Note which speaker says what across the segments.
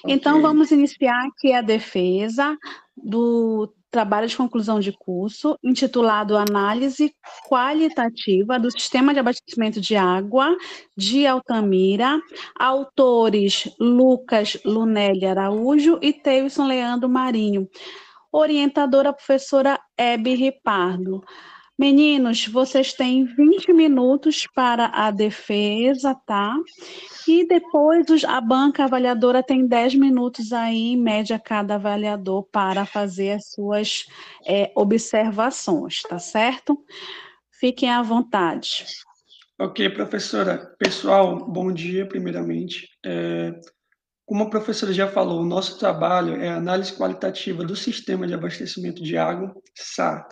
Speaker 1: Então,
Speaker 2: Ok.
Speaker 1: vamos iniciar aqui a defesa do trabalho de conclusão de curso, intitulado Análise Qualitativa do Sistema de Abastecimento de Água de Altamira, autores Lucas Lunelli Araújo e Teilson Leandro Marinho, orientadora professora Hebe Ripardo. Meninos, vocês têm 20 minutos para a defesa, tá? E depois a banca avaliadora tem 10 minutos aí, em média, cada avaliador para fazer as suas observações, tá certo? Fiquem à vontade.
Speaker 2: Ok, professora. Pessoal, bom dia, primeiramente. Como a professora já falou, o nosso trabalho é a análise qualitativa do Sistema de Abastecimento de Água, SA,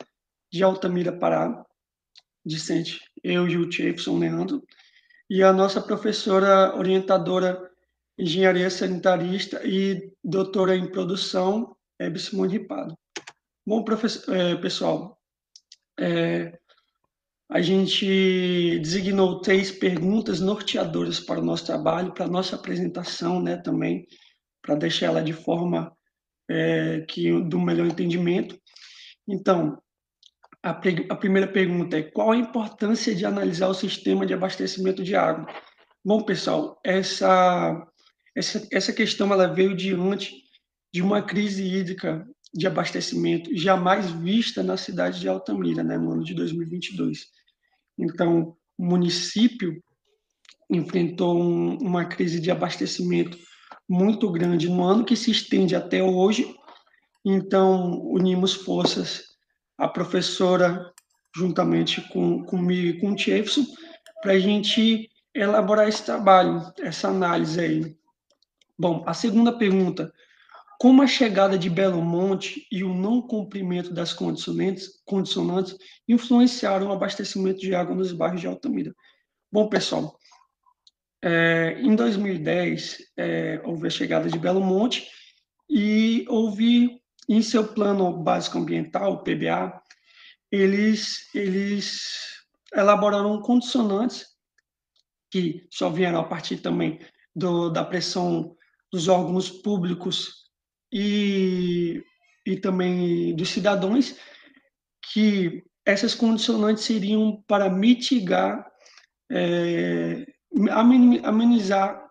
Speaker 2: de Altamira, Pará, discente eu, Gil Jefferson Leandro, e a nossa professora orientadora, engenharia sanitarista e doutora em produção, Hebe Simone Ripado. Bom, pessoal, a gente designou 3 perguntas norteadoras para o nosso trabalho, para a nossa apresentação, né, também, para deixar ela de forma do melhor entendimento. Então, a primeira pergunta é: qual a importância de analisar o sistema de abastecimento de água? Bom, pessoal, essa questão ela veio diante de uma crise hídrica de abastecimento jamais vista na cidade de Altamira, né, no ano de 2022. Então, o município enfrentou uma crise de abastecimento muito grande no ano que se estende até hoje. Então, unimos forças, a professora, juntamente comigo e com o Jefferson, para a gente elaborar esse trabalho, essa análise aí. Bom, a segunda pergunta: como a chegada de Belo Monte e o não cumprimento das condicionantes influenciaram o abastecimento de água nos bairros de Altamira? Bom, pessoal, em 2010, houve a chegada de Belo Monte e houve, em seu plano básico ambiental, o PBA, eles elaboraram condicionantes que só vieram a partir também da pressão dos órgãos públicos e também dos cidadãos, que essas condicionantes seriam para mitigar, amenizar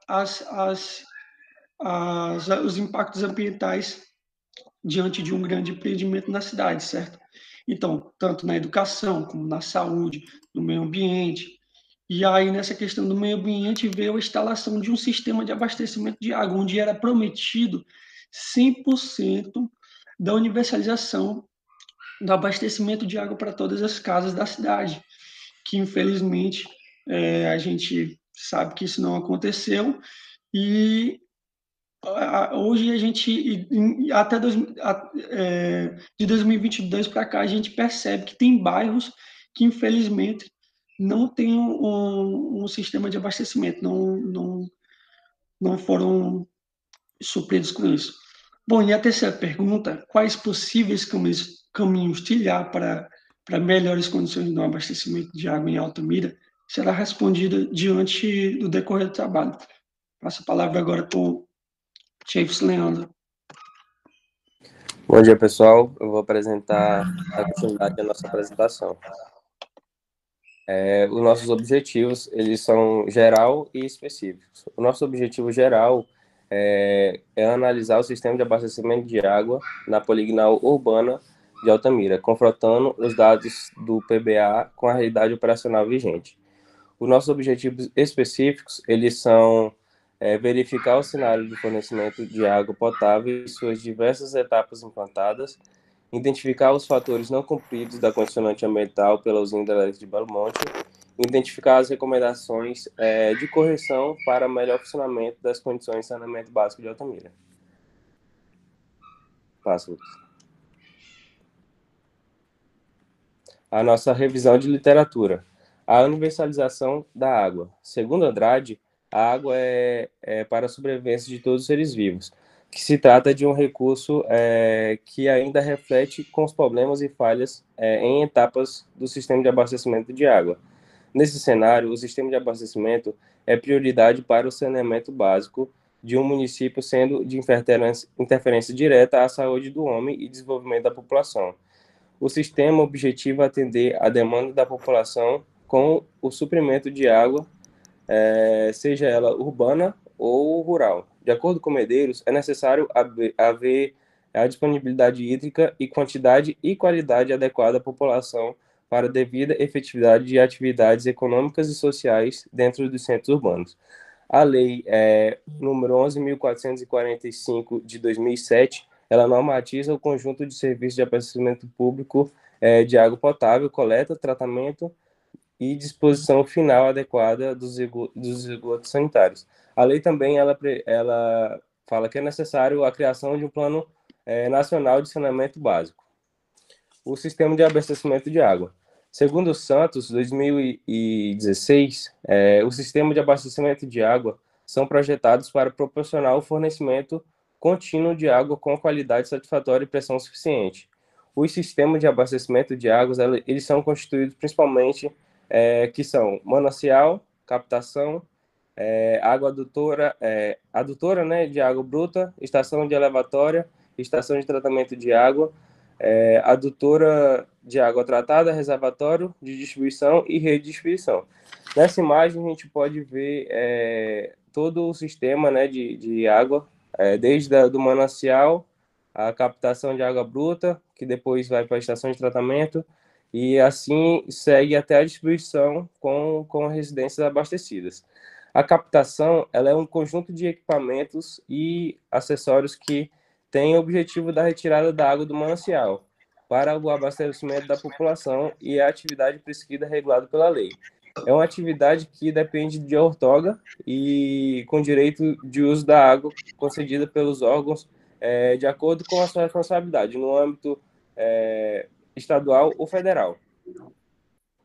Speaker 2: os impactos ambientais diante de um grande empreendimento na cidade, certo? Então, tanto na educação, como na saúde, no meio ambiente. E aí, nessa questão do meio ambiente, veio a instalação de um sistema de abastecimento de água, onde era prometido 100% da universalização do abastecimento de água para todas as casas da cidade, que infelizmente a gente sabe que isso não aconteceu, e hoje a gente, até de 2022 para cá, a gente percebe que tem bairros que, infelizmente, não tem um sistema de abastecimento, não foram supridos com isso. Bom, e a terceira pergunta: quais possíveis caminhos trilhar para melhores condições no abastecimento de água em Altamira? Será respondida diante do decorrer do trabalho. Passo a palavra agora para o Jefferson Leandro.
Speaker 3: Bom dia, pessoal. Eu vou apresentar a continuidade da nossa apresentação. Os nossos objetivos, eles são geral e específicos. O nosso objetivo geral é analisar o sistema de abastecimento de água na poligonal urbana de Altamira, confrontando os dados do PBA com a realidade operacional vigente. Os nossos objetivos específicos, eles são verificar o cenário de fornecimento de água potável e suas diversas etapas implantadas, identificar os fatores não cumpridos da condicionante ambiental pela usina hidrelétrica de Belo Monte, identificar as recomendações de correção para melhor funcionamento das condições de saneamento básico de Altamira. Passo, Lucas. A nossa revisão de literatura. A universalização da água. Segundo Andrade, a água é para a sobrevivência de todos os seres vivos, que se trata de um recurso que ainda reflete com os problemas e falhas em etapas do sistema de abastecimento de água. Nesse cenário, o sistema de abastecimento é prioridade para o saneamento básico de um município, sendo de interferência direta à saúde do homem e desenvolvimento da população. O sistema objetiva atender a demanda da população com o suprimento de água, seja ela urbana ou rural. De acordo com Medeiros, é necessário haver a disponibilidade hídrica e quantidade e qualidade adequada à população para a devida efetividade de atividades econômicas e sociais dentro dos centros urbanos. A lei número 11.445 de 2007, ela normatiza o conjunto de serviços de abastecimento público de água potável, coleta, tratamento e disposição final adequada dos esgotos sanitários. A lei também ela fala que é necessário a criação de um plano nacional de saneamento básico. O sistema de abastecimento de água. Segundo o Santos, 2016, o sistema de abastecimento de água são projetados para proporcionar o fornecimento contínuo de água com qualidade satisfatória e pressão suficiente. Os sistemas de abastecimento de águas, eles são constituídos principalmente que são manancial, captação, água adutora, né, de água bruta, estação de elevatória, estação de tratamento de água, adutora de água tratada, reservatório de distribuição e rede de distribuição. Nessa imagem a gente pode ver todo o sistema, né, de água, desde do manancial, a captação de água bruta, que depois vai para a estação de tratamento, e assim segue até a distribuição com residências abastecidas. A captação ela é um conjunto de equipamentos e acessórios que tem o objetivo da retirada da água do manancial para o abastecimento da população e a atividade prescrita regulada pela lei. É uma atividade que depende de outorga e com direito de uso da água concedida pelos órgãos de acordo com a sua responsabilidade, no âmbito estadual ou federal.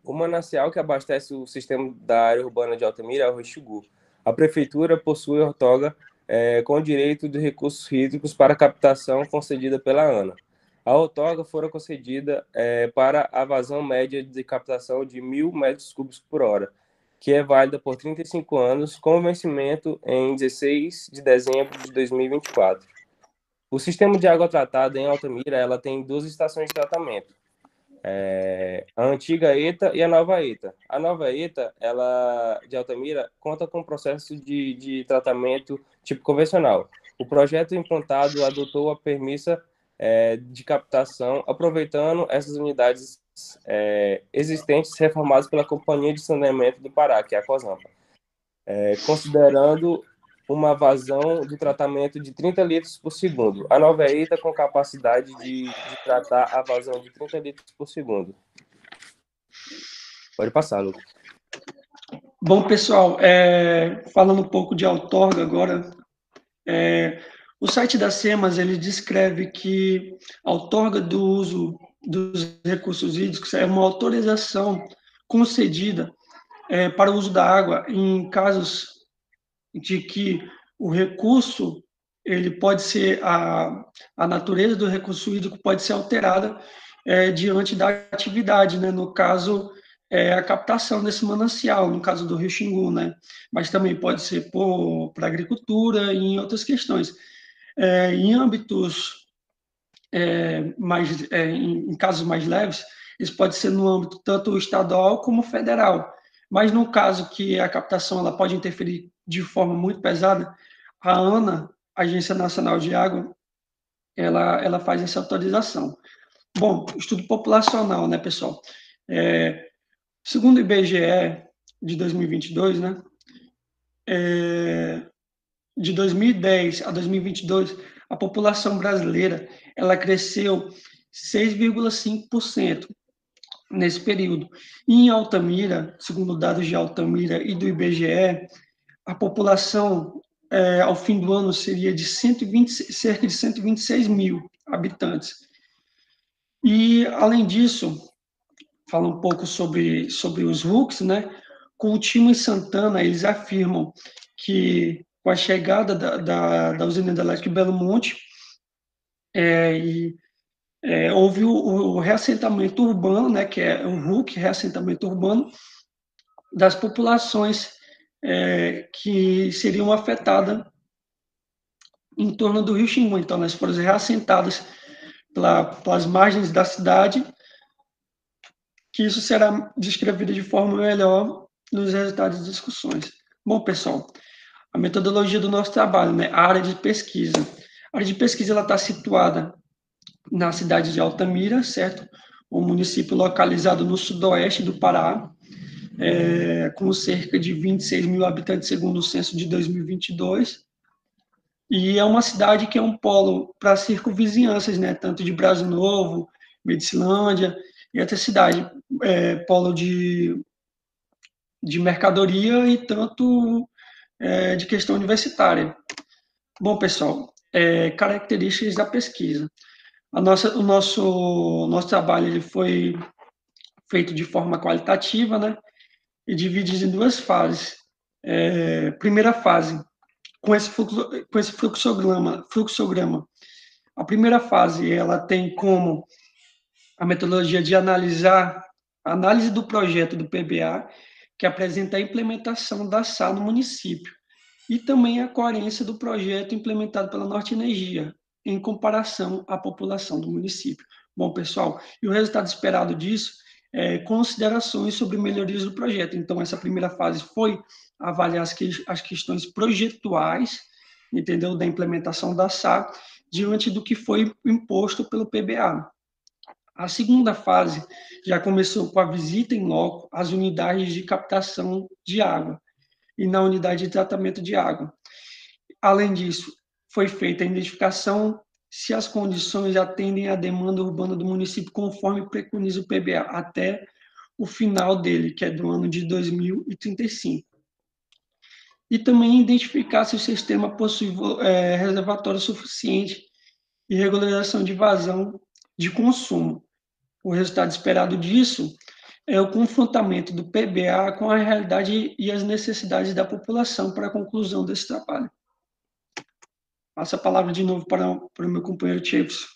Speaker 3: O manancial que abastece o sistema da área urbana de Altamira é o Rio Xingu. A prefeitura possui outorga com direito de recursos hídricos para captação concedida pela ANA. A outorga fora concedida para a vazão média de captação de 1.000 metros cúbicos por hora, que é válida por 35 anos, com vencimento em 16 de dezembro de 2024. O sistema de água tratada em Altamira ela tem 2 estações de tratamento, a antiga ETA e a nova ETA. A nova ETA, ela, de Altamira, conta com processo de tratamento tipo convencional. O projeto implantado adotou a premissa de captação, aproveitando essas unidades existentes reformadas pela Companhia de Saneamento do Pará, que é a COSAMPA, considerando uma vazão de tratamento de 30 litros por segundo. A nova ETA com capacidade de tratar a vazão de 30 litros por segundo. Pode passar, Lucas.
Speaker 2: Bom, pessoal, falando um pouco de outorga agora, o site da SEMAS ele descreve que a outorga do uso dos recursos hídricos é uma autorização concedida para o uso da água em casos de que o recurso, ele pode ser, a natureza do recurso hídrico pode ser alterada diante da atividade, né? No caso, a captação desse manancial, no caso do Rio Xingu, né? Mas também pode ser para agricultura e em outras questões. Em âmbitos em casos mais leves, isso pode ser no âmbito tanto estadual como federal. Mas no caso que a captação ela pode interferir de forma muito pesada, a ANA, Agência Nacional de Água, ela faz essa autorização. Bom, estudo populacional, né, pessoal? Segundo o IBGE de 2022, né, de 2010 a 2022, a população brasileira ela cresceu 6,5% nesse período. E em Altamira, segundo dados de Altamira e do IBGE, a população ao fim do ano seria de cerca de 126 mil habitantes. E, além disso, fala um pouco sobre os RUCs, né? Coutinho e Santana, eles afirmam que com a chegada da usina hidrelétrica de Belo Monte, houve o reassentamento urbano, né, que é o RUC, reassentamento urbano, das populações que seriam afetadas em torno do rio Xingu. Então, elas foram reassentadas pelas margens da cidade, que isso será descrevido de forma melhor nos resultados das discussões. Bom, pessoal, a metodologia do nosso trabalho, né? A área de pesquisa. A área de pesquisa está situada na cidade de Altamira, certo? Um município localizado no sudoeste do Pará, com cerca de 26 mil habitantes, segundo o censo de 2022. E é uma cidade que é um polo para circunvizinhanças, né? Tanto de Brasil Novo, Medicilândia e outra cidade, polo de mercadoria e tanto de questão universitária. Bom, pessoal, características da pesquisa. O nosso trabalho ele foi feito de forma qualitativa, né? E dividido em duas fases. Primeira fase, com esse fluxograma. A primeira fase, ela tem como a metodologia de análise do projeto do PBA, que apresenta a implementação da SA no município, e também a coerência do projeto implementado pela Norte Energia, em comparação à população do município. Bom, pessoal, e o resultado esperado disso é considerações sobre melhorias do projeto. Então, essa primeira fase foi avaliar as questões projetuais, entendeu, da implementação da SA, diante do que foi imposto pelo PBA. A segunda fase já começou com a visita em loco às unidades de captação de água e na unidade de tratamento de água. Além disso, foi feita a identificação se as condições atendem à demanda urbana do município, conforme preconiza o PBA, até o final dele, que é do ano de 2035. E também identificar se o sistema possui reservatório suficiente e regularização de vazão de consumo. O resultado esperado disso é o confrontamento do PBA com a realidade e as necessidades da população para a conclusão desse trabalho. Passo a palavra de novo para o meu companheiro Chefs.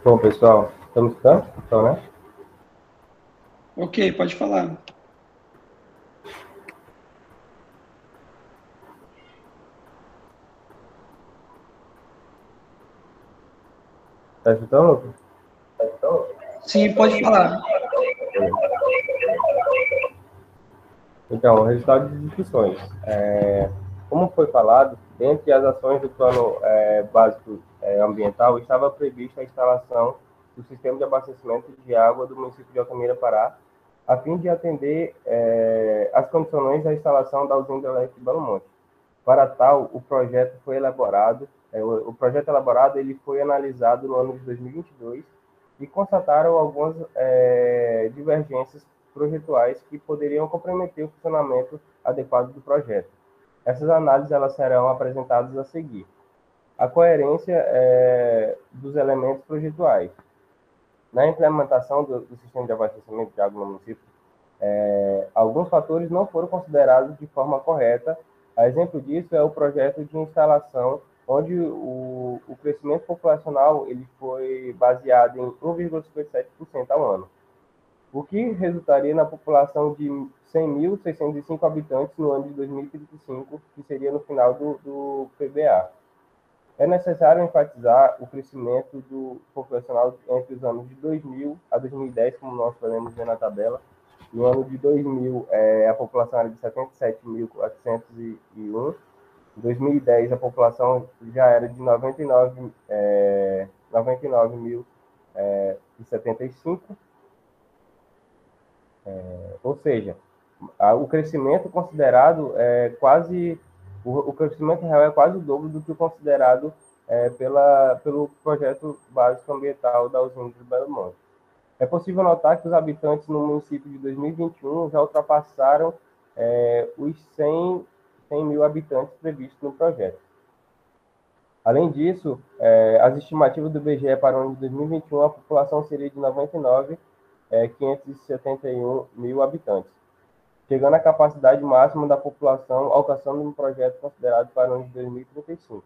Speaker 3: Bom, pessoal, estamos escutando? Então, né?
Speaker 2: Ok, pode falar.
Speaker 3: Está escutando, Lucas?
Speaker 2: Sim, pode falar.
Speaker 3: Então, o resultado de discussões. Como foi falado, dentre as ações do Plano Básico Ambiental, estava prevista a instalação do sistema de abastecimento de água do município de Altamira, Pará, a fim de atender as condições da instalação da usina hidrelétrica de Belo Monte. Para tal, o projeto foi elaborado, ele foi analisado no ano de 2022 e constataram algumas divergências projetuais que poderiam comprometer o funcionamento adequado do projeto. Essas análises elas serão apresentadas a seguir. A coerência dos elementos projetuais. Na implementação do sistema de abastecimento de água no município, alguns fatores não foram considerados de forma correta. A exemplo disso é o projeto de instalação, onde o crescimento populacional ele foi baseado em 1,57% ao ano, o que resultaria na população de 100.605 habitantes no ano de 2035, que seria no final do PBA. É necessário enfatizar o crescimento populacional entre os anos de 2000 a 2010, como nós podemos ver na tabela. No ano de 2000, a população era de 77.401. Em 2010, a população já era de 99.075. Ou seja, o crescimento considerado é quase... O crescimento real é quase o dobro do que o considerado pelo projeto básico ambiental da usina de Belo Monte. É possível notar que os habitantes no município de 2021 já ultrapassaram os 100 mil habitantes previstos no projeto. Além disso, as estimativas do IBGE para o ano de 2021, a população seria de 99.571 mil habitantes, chegando à capacidade máxima da população, alcançando um projeto considerado para o ano de 2035.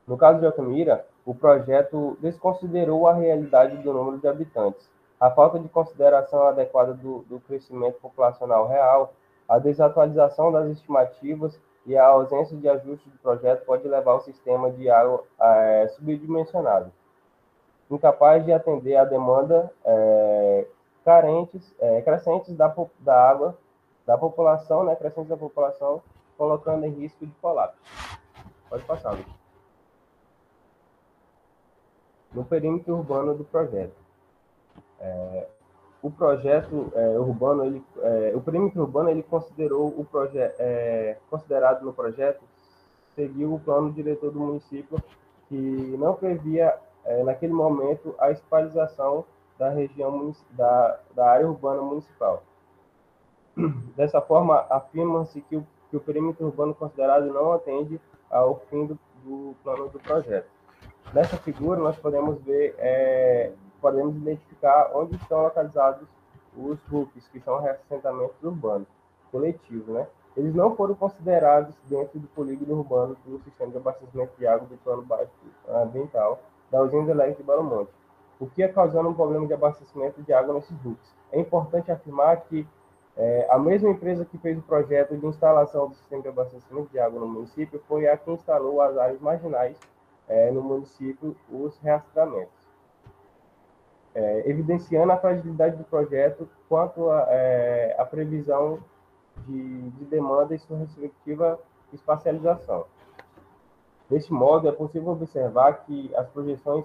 Speaker 3: No caso de Altamira, o projeto desconsiderou a realidade do número de habitantes, a falta de consideração adequada do crescimento populacional real, a desatualização das estimativas e a ausência de ajuste do projeto pode levar o sistema de água subdimensionado, incapaz de atender à demanda crescentes da água da população, né, crescentes da população, colocando em risco de colapso. Pode passar, Luiz. No perímetro urbano do projeto. O projeto urbano, o perímetro urbano, ele considerou o projeto, considerado no projeto, seguiu o plano diretor do município, que não previa, naquele momento, a espalização da região da área urbana municipal. Dessa forma, afirma-se que o perímetro urbano considerado não atende ao fim do plano do projeto. Nessa figura, nós podemos ver, podemos identificar onde estão localizados os RUPs, que são assentamentos urbanos coletivos, né? Eles não foram considerados dentro do polígono urbano do sistema de abastecimento de água do plano ambiental da usina elétrica de Belo Monte, o que é causando um problema de abastecimento de água nesses RUPs. É importante afirmar que a mesma empresa que fez o projeto de instalação do sistema de abastecimento de água no município foi a que instalou as áreas marginais no município, os reastramentos, evidenciando a fragilidade do projeto quanto à previsão de demanda e sua respectiva espacialização. Deste modo, é possível observar que as projeções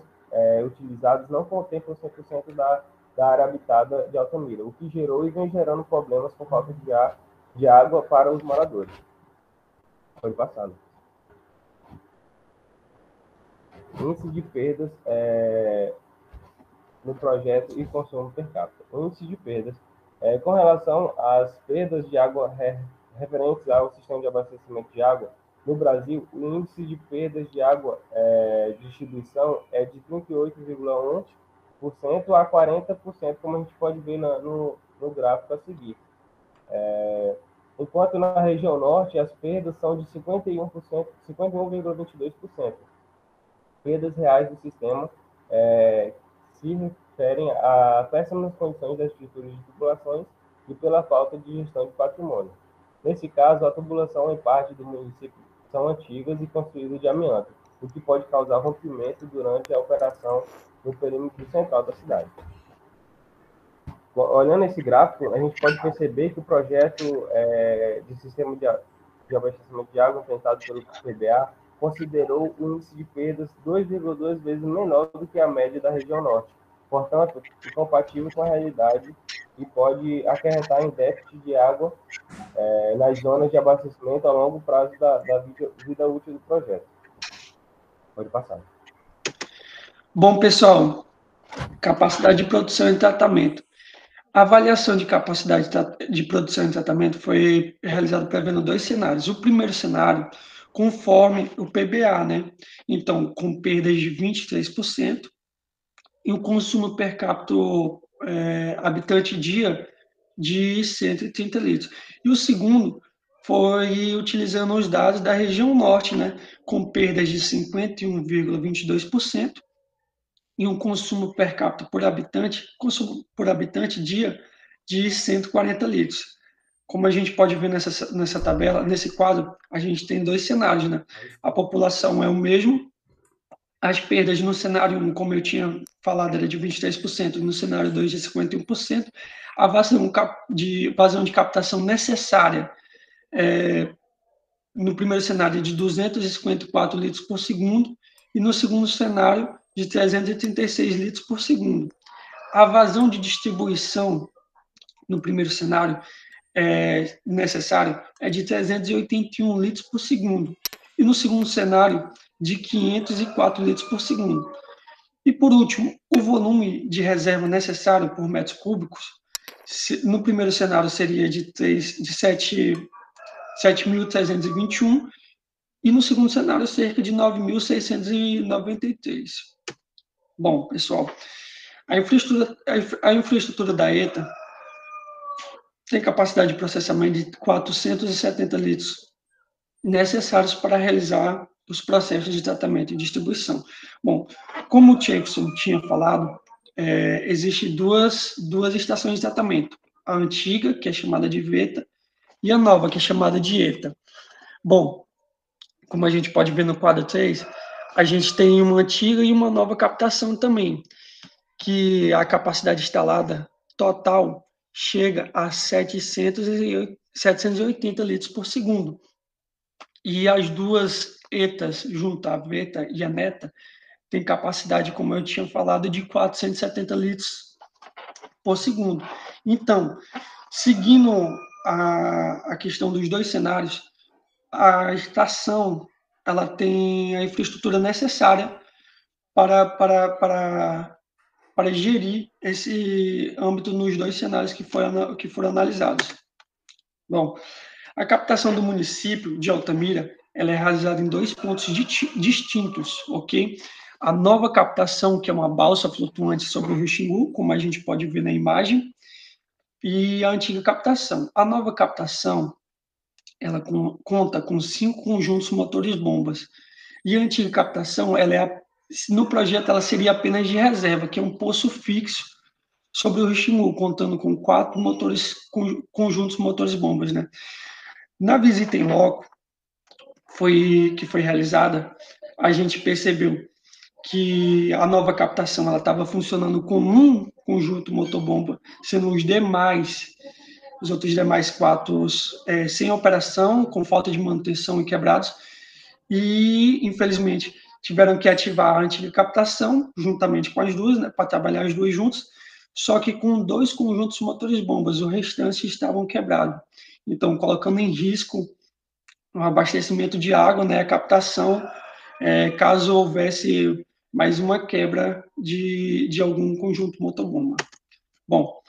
Speaker 3: utilizadas não contemplam 100% da área habitada de Altamira, o que gerou e vem gerando problemas com falta de água para os moradores. Pode passar. Índice de perdas no projeto e consumo per capita. O índice de perdas. Com relação às perdas de água referentes ao sistema de abastecimento de água, no Brasil, o índice de perdas de água de distribuição é de 38,1% a 40%, como a gente pode ver no gráfico a seguir. Enquanto na região norte, as perdas são de 51,22%. Perdas reais do sistema se referem a péssimas condições das estruturas de tubulações e pela falta de gestão de patrimônio. Nesse caso, a tubulação em parte do município são antigas e construídas de amianto, o que pode causar rompimento durante a operação no perímetro central da cidade. Olhando esse gráfico, a gente pode perceber que o projeto de sistema de abastecimento de água implementado pelo PBA considerou o índice de perdas 2,2 vezes menor do que a média da região norte, portanto, incompatível com a realidade e pode acarretar em déficit de água nas zonas de abastecimento a longo prazo da vida útil do projeto. Pode passar.
Speaker 2: Bom, pessoal, capacidade de produção e tratamento. A avaliação de capacidade de produção e tratamento foi realizada prevendo 2 cenários. O primeiro cenário, conforme o PBA, né? Então, com perdas de 23% e o consumo per capita habitante dia de 130 litros. E o segundo foi utilizando os dados da região norte, né? Com perdas de 51,22% e um consumo per capita por habitante, dia de 140 litros. Como a gente pode ver nessa tabela, nesse quadro, a gente tem 2 cenários, né? A população é o mesmo, as perdas no cenário 1, como eu tinha falado, era de 23%, no cenário 2 de 51%, a vazão de captação necessária no primeiro cenário de 254 litros por segundo e no segundo cenário de 336 litros por segundo. A vazão de distribuição no primeiro cenário necessário é de 381 litros por segundo e no segundo cenário de 504 litros por segundo. E por último, o volume de reserva necessário por metros cúbicos no primeiro cenário seria de 7.321 e no segundo cenário cerca de 9.693. Bom, pessoal, a infraestrutura da ETA tem capacidade de processamento de 470 litros necessários para realizar dos processos de tratamento e distribuição. Bom, como o Jefferson tinha falado, existem duas estações de tratamento. A antiga, que é chamada de VETA, e a nova, que é chamada de ETA. Bom, como a gente pode ver no quadro 3, a gente tem uma antiga e uma nova captação também, que a capacidade instalada total chega a 780 litros por segundo. E as duas ETAs, junto à VETA e a NETA, tem capacidade, como eu tinha falado, de 470 litros por segundo. Então, seguindo a questão dos dois cenários, a estação ela tem a infraestrutura necessária para gerir esse âmbito nos dois cenários que foram analisados. Bom, a captação do município de Altamira ela é realizada em dois pontos distintos, ok? A nova captação, que é uma balsa flutuante sobre o Rio Xingu, como a gente pode ver na imagem, e a antiga captação. A nova captação, ela conta com 5 conjuntos motores-bombas. E a antiga captação, no projeto, ela seria apenas de reserva, que é um poço fixo sobre o Rio Xingu, contando com 4 conjuntos motores-bombas, né? Na visita em loco, que foi realizada, a gente percebeu que a nova captação ela estava funcionando com um conjunto motor-bomba, sendo os outros demais 4 sem operação, com falta de manutenção e quebrados, e, infelizmente, tiveram que ativar a antiga captação, juntamente com as duas, né, para trabalhar as duas juntas, só que com 2 conjuntos motores-bombas, o restante estavam quebrados. Então, colocando em risco o abastecimento de água, né, a captação, caso houvesse mais uma quebra de algum conjunto motor-bomba. Bom,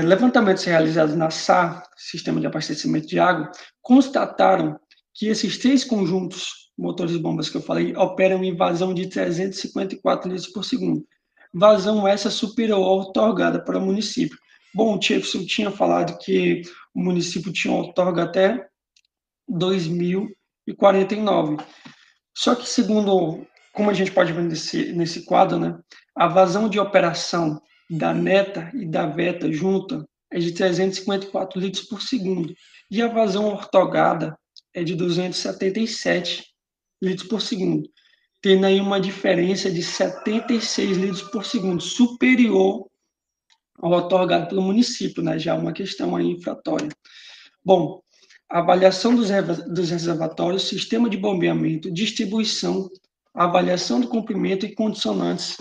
Speaker 2: levantamentos realizados na SA, Sistema de Abastecimento de Água, constataram que esses 3 conjuntos motores-bombas que eu falei operam em vazão de 354 litros por segundo. Vazão essa superior à outorgada para o município. Bom, o Jefferson tinha falado que o município tinha outorga até 2049. Só que, segundo, como a gente pode ver nesse quadro, né, a vazão de operação da NETA e da VETA junta é de 354 litros por segundo. E a vazão ortogada é de 277 litros por segundo, tendo aí uma diferença de 76 litros por segundo, superior ao otorgado pelo município, né? Já uma questão aí infratória. Bom, avaliação dos reservatórios, sistema de bombeamento, distribuição, avaliação do comprimento e condicionantes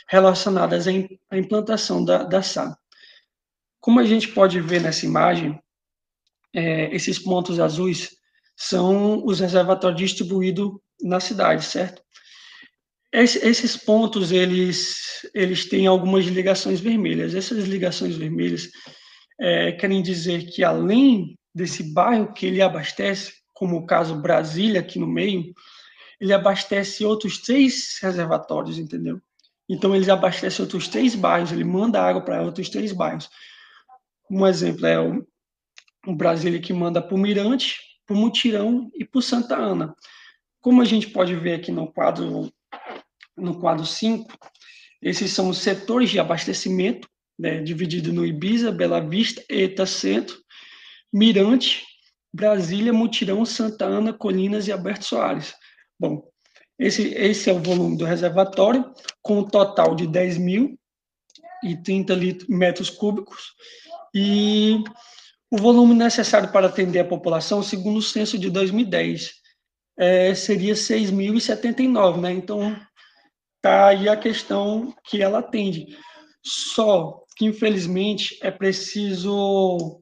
Speaker 2: relacionadas à implantação da SA. Como a gente pode ver nessa imagem, esses pontos azuis são os reservatórios distribuídos na cidade, certo? Esses pontos, eles têm algumas ligações vermelhas. Essas ligações vermelhas querem dizer que, além desse bairro que ele abastece, como o caso Brasília, aqui no meio, ele abastece outros 3 reservatórios, entendeu? Então, eles abastecem outros 3 bairros, ele manda água para outros 3 bairros. Um exemplo é o Brasília, que manda para o Mirante, para o Mutirão e para o Santa Ana. Como a gente pode ver aqui no quadro 5, esses são os setores de abastecimento, né, dividido no Ibiza, Bela Vista, Eta Centro, Mirante, Brasília, Mutirão, Santa Ana, Colinas e Alberto Soares. Bom, esse é o volume do reservatório, com um total de 10.030 metros cúbicos, e o volume necessário para atender a população, segundo o censo de 2010, seria 6.079, né? Então, tá aí a questão que ela atende. Só que, infelizmente, é preciso...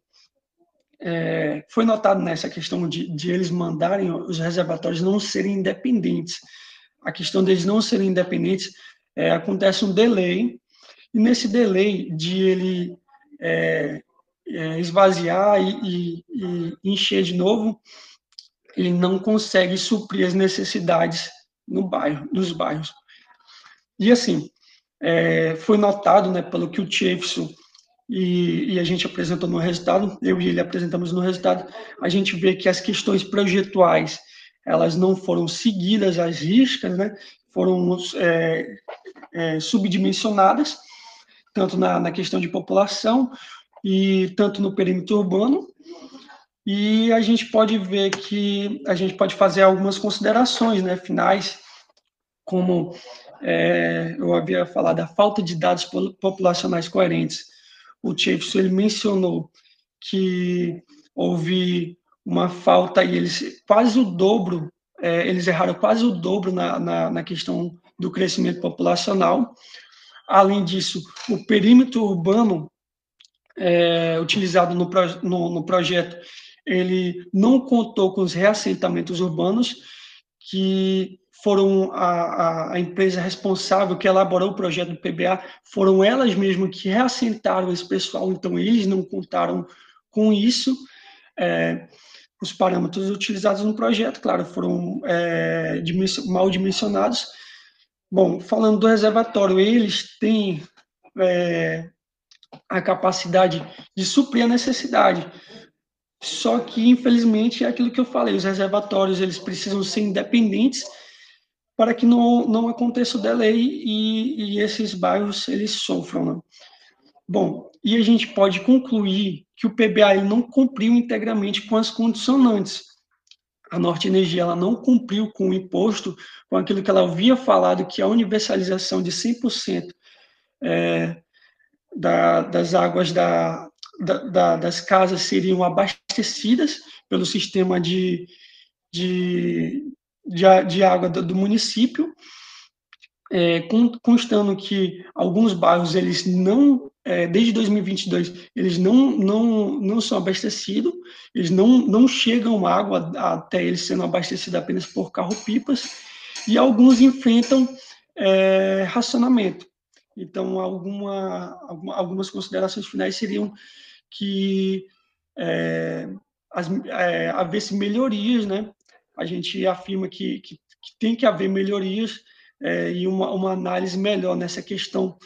Speaker 2: foi notado nessa questão de eles mandarem os reservatórios não serem independentes. A questão deles não serem independentes, acontece um delay, e nesse delay de ele esvaziar e encher de novo, ele não consegue suprir as necessidades nos bairros. E assim, foi notado, né, pelo que o Jefferson e a gente apresentou no resultado, eu e ele apresentamos no resultado, a gente vê que as questões projetuais, elas não foram seguidas às riscas, né? Foram subdimensionadas, tanto na questão de população e tanto no perímetro urbano. E a gente pode ver que a gente pode fazer algumas considerações, né, finais, como eu havia falado, da falta de dados populacionais coerentes. O Chaffetz, ele mencionou que houve uma falta e eles quase o dobro, eles erraram quase o dobro na questão do crescimento populacional. Além disso, o perímetro urbano utilizado no projeto, ele não contou com os reassentamentos urbanos, que foram a empresa responsável que elaborou o projeto do PBA, foram elas mesmas que reassentaram esse pessoal, então eles não contaram com isso. Os parâmetros utilizados no projeto, claro, foram mal dimensionados. Bom, falando do reservatório, eles têm a capacidade de suprir a necessidade. Só que, infelizmente, é aquilo que eu falei, os reservatórios eles precisam ser independentes para que não aconteça o delay e esses bairros eles sofram. Né? Bom, e a gente pode concluir que o PBA ele não cumpriu integralmente com as condicionantes. A Norte Energia ela não cumpriu com o imposto, com aquilo que ela havia falado, que a universalização de 100% das águas das casas seriam abastecidas pelo sistema de água do município, constando que alguns bairros, eles não, desde 2022, eles não são abastecidos, eles não chegam água até eles sendo abastecidos apenas por carro-pipas, e alguns enfrentam racionamento. Então, algumas considerações finais seriam que haver-se melhorias, né? A gente afirma que tem que haver melhorias e uma análise melhor nessa questão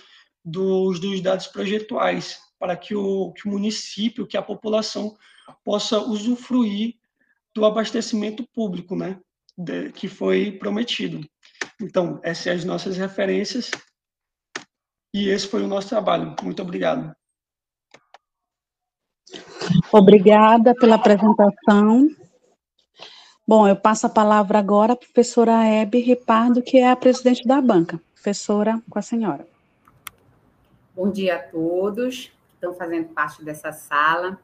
Speaker 2: dos dados projetuais, para que o município, que a população possa usufruir do abastecimento público, né? Que foi prometido. Então, essas são as nossas referências e esse foi o nosso trabalho. Muito obrigado.
Speaker 1: Obrigada pela apresentação. Bom, eu passo a palavra agora à professora Hebe Ripardo, que é a presidente da banca. Professora, com a senhora.
Speaker 4: Bom dia a todos que estão fazendo parte dessa sala.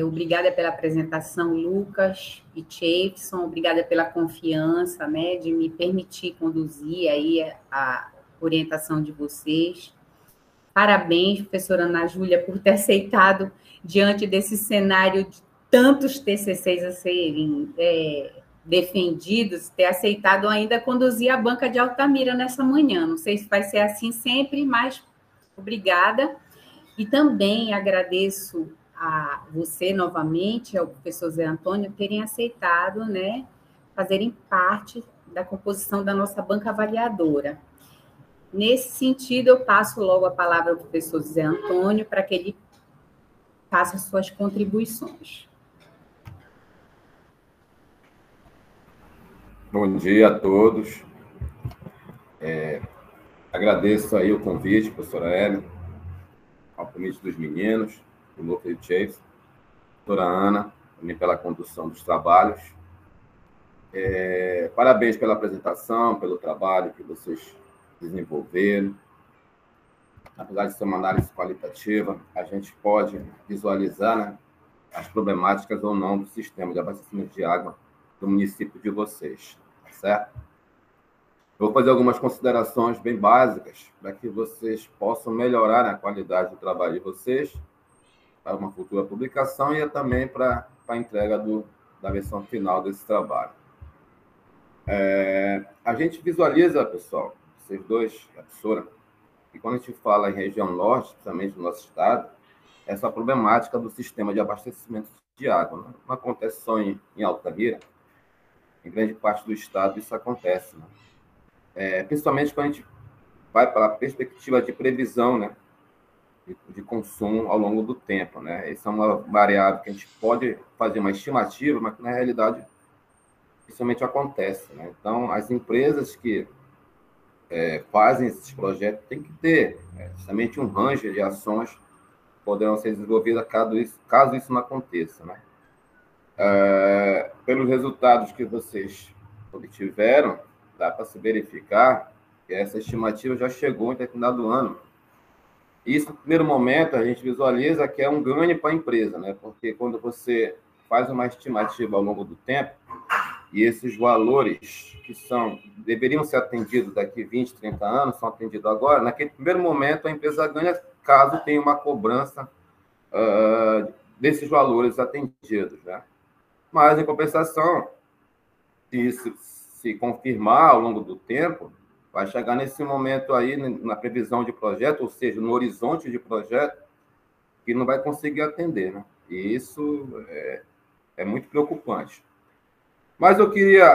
Speaker 4: Obrigada pela apresentação, Lucas e Chaffetson. Obrigada pela confiança, né, de me permitir conduzir aí a orientação de vocês. Parabéns, professora Ana Júlia, por ter aceitado, diante desse cenário de tantos TCCs a serem defendidos, ter aceitado ainda conduzir a banca de Altamira nessa manhã. Não sei se vai ser assim sempre, mas obrigada. E também agradeço a você novamente, ao professor Zé Antônio, terem aceitado, né, fazerem parte da composição da nossa banca avaliadora. Nesse sentido, eu passo logo a palavra ao professor Zé Antônio para que ele faça suas contribuições.
Speaker 5: Bom dia a todos. Agradeço aí o convite, professora Hebe, ao convite dos meninos, do Lucas e do Chaffetson, professora Ana, também pela condução dos trabalhos. Parabéns pela apresentação, pelo trabalho que vocês desenvolveram. Apesar de ser uma análise qualitativa, a gente pode visualizar, né, as problemáticas ou não do sistema de abastecimento de água do município de vocês, tá certo? Eu vou fazer algumas considerações bem básicas para que vocês possam melhorar a qualidade do trabalho de vocês para uma futura publicação e também para a entrega da versão final desse trabalho. A gente visualiza, pessoal, vocês dois, a professora, que quando a gente fala em região norte, principalmente do nosso estado, essa problemática do sistema de abastecimento de água. Né? Não acontece só em Altamira, em grande parte do estado isso acontece. Né? Principalmente quando a gente vai para a perspectiva de previsão, né, de consumo ao longo do tempo. Né? Essa é uma variável que a gente pode fazer uma estimativa, mas que na realidade dificilmente acontece, né? Então, as empresas que fazem esses projetos têm que ter justamente um range de ações que poderão ser desenvolvidas caso isso não aconteça, né? Pelos resultados que vocês obtiveram, dá para se verificar que essa estimativa já chegou em determinado ano. Isso, no primeiro momento, a gente visualiza que é um ganho para a empresa, né? Porque quando você faz uma estimativa ao longo do tempo, e esses valores que deveriam ser atendidos daqui 20, 30 anos, são atendidos agora, naquele primeiro momento a empresa ganha caso tenha uma cobrança desses valores atendidos, né? Mas, em compensação, se isso se confirmar ao longo do tempo, vai chegar nesse momento aí, na previsão de projeto, ou seja, no horizonte de projeto, que não vai conseguir atender, né? E isso é muito preocupante. Mas eu queria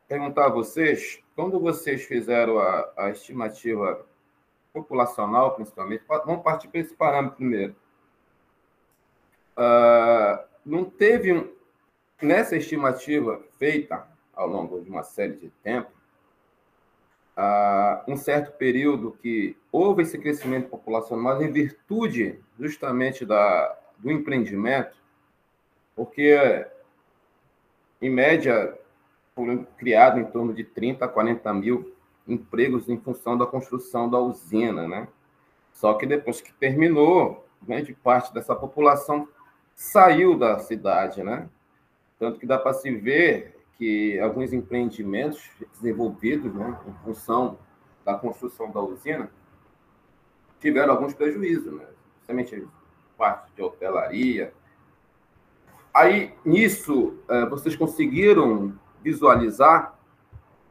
Speaker 5: perguntar a vocês, quando vocês fizeram a estimativa populacional, principalmente, vamos partir para esse parâmetro primeiro. Não teve, nessa estimativa feita ao longo de uma série de tempo, um certo período que houve esse crescimento populacional, mas em virtude justamente do empreendimento, porque, em média, foram criados em torno de 30 a 40 mil empregos em função da construção da usina, né? Só que depois que terminou, grande parte dessa população saiu da cidade, né? Tanto que dá para se ver que alguns empreendimentos desenvolvidos, né, em função da construção da usina tiveram alguns prejuízos, né? Principalmente parte de hotelaria. Aí, nisso, vocês conseguiram visualizar?